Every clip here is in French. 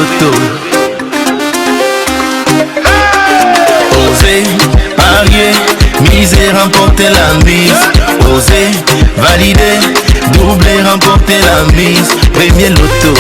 loto. Osez, parier, miser, remporter la mise. Osez, valider, doubler, remporter la mise. Premier loto.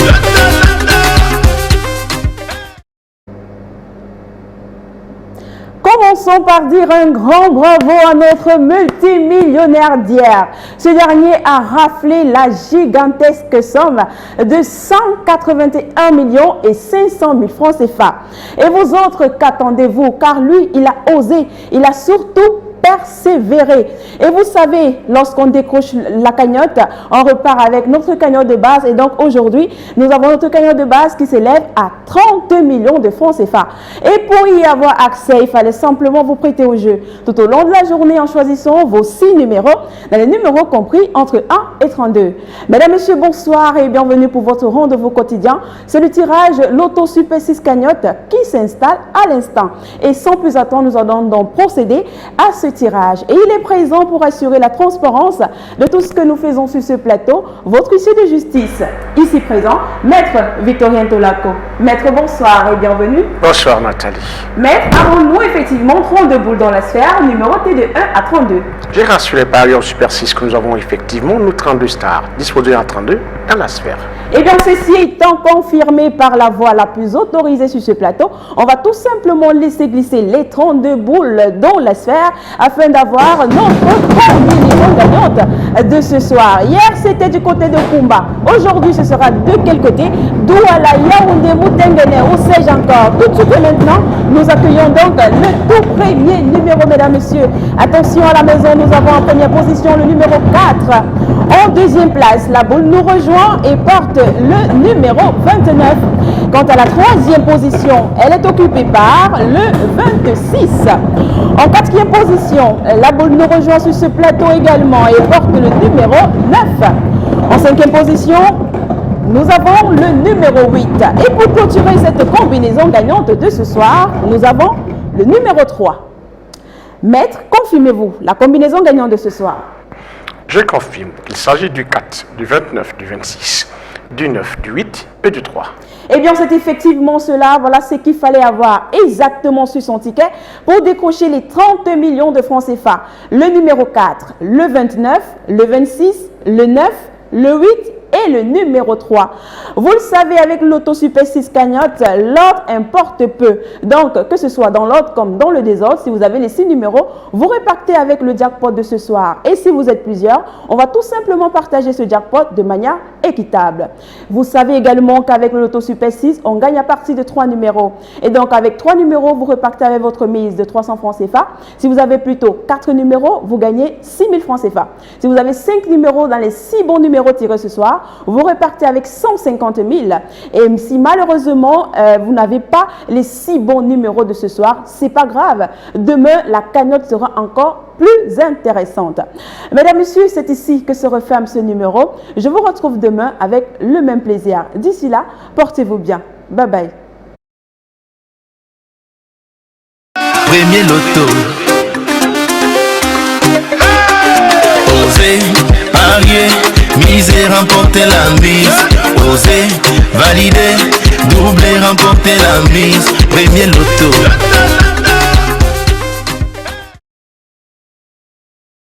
Commençons par dire un grand bravo à notre multimillionnaire d'hier. Ce dernier a raflé la gigantesque somme de 181 millions et 500 000 francs CFA. Et vous autres, qu'attendez-vous? Car lui, il a osé, il a surtout persévérer. Et vous savez, lorsqu'on décroche la cagnotte, on repart avec notre cagnotte de base. Et donc aujourd'hui, nous avons notre cagnotte de base qui s'élève à 32 millions de francs CFA. Et pour y avoir accès, il fallait simplement vous prêter au jeu tout au long de la journée en choisissant vos 6 numéros, dans les numéros compris entre 1 et 32. Mesdames, Messieurs, bonsoir et bienvenue pour votre rendez-vous quotidien. C'est le tirage Loto Super 6 cagnotte qui s'installe à l'instant. Et sans plus attendre, nous allons donc procéder à ce tirage. Et il est présent pour assurer la transparence de tout ce que nous faisons sur ce plateau, votre huissier de justice. Ici présent, Maître Victorien Tolaco. Maître, bonsoir et bienvenue. Bonsoir Nathalie. Maître, avons-nous effectivement 32 boules dans la sphère, numérotées de 1 à 32? J'ai rassuré par ailleurs Super 6 que nous avons effectivement nos 32 stars, disposées en 32 dans la sphère. Et bien, ceci étant confirmé par la voix la plus autorisée sur ce plateau, on va tout simplement laisser glisser les 32 boules dans la sphère afin d'avoir notre combinaison gagnante de ce soir. Hier, c'était du côté de Kumba. Aujourd'hui, ce sera de quel côté? Douala, Yaoundé, Moutengene, où sais-je encore? Tout de suite et maintenant, nous accueillons donc le tout premier numéro, mesdames, messieurs. Attention à la maison, nous avons en première position le numéro 4. En deuxième place, la boule nous rejoint et porte le numéro 29. Quant à la troisième position, elle est occupée par le 26. En quatrième position, la boule nous rejoint sur ce plateau également et porte le numéro 9. En cinquième position, nous avons le numéro 8. Et pour clôturer cette combinaison gagnante de ce soir, nous avons le numéro 3. Maître, confirmez-vous la combinaison gagnante de ce soir? Je confirme qu'il s'agit du 4, du 29, du 26, du 9, du 8 et du 3. Eh bien, c'est effectivement cela. Voilà ce qu'il fallait avoir exactement sur son ticket pour décrocher les 30 millions de francs CFA. Le numéro 4, le 29, le 26, le 9, le 8 et le numéro 3. Vous le savez, avec l'Auto Super 6 cagnotte, l'ordre importe peu. Donc, que ce soit dans l'ordre comme dans le désordre, si vous avez les 6 numéros, vous repartez avec le jackpot de ce soir. Et si vous êtes plusieurs, on va tout simplement partager ce jackpot de manière équitable. Vous savez également qu'avec l'Auto Super 6, on gagne à partir de 3 numéros. Et donc, avec 3 numéros, vous repartez avec votre mise de 300 francs CFA. Si vous avez plutôt 4 numéros, vous gagnez 6 000 francs CFA. Si vous avez 5 numéros dans les 6 bons numéros tirés ce soir, vous repartez avec 150 000. Et si malheureusement, vous n'avez pas les 6 bons numéros de ce soir, c'est pas grave. Demain, la cagnotte sera encore plus intéressante. Mesdames, Messieurs, c'est ici que se referme ce numéro. Je vous retrouve demain avec le même plaisir. D'ici là, portez-vous bien. Bye bye. Premier loto. Osez, parier, miser, remporter la mise. Osez, valider, doubler, remporter la mise. Premier loto.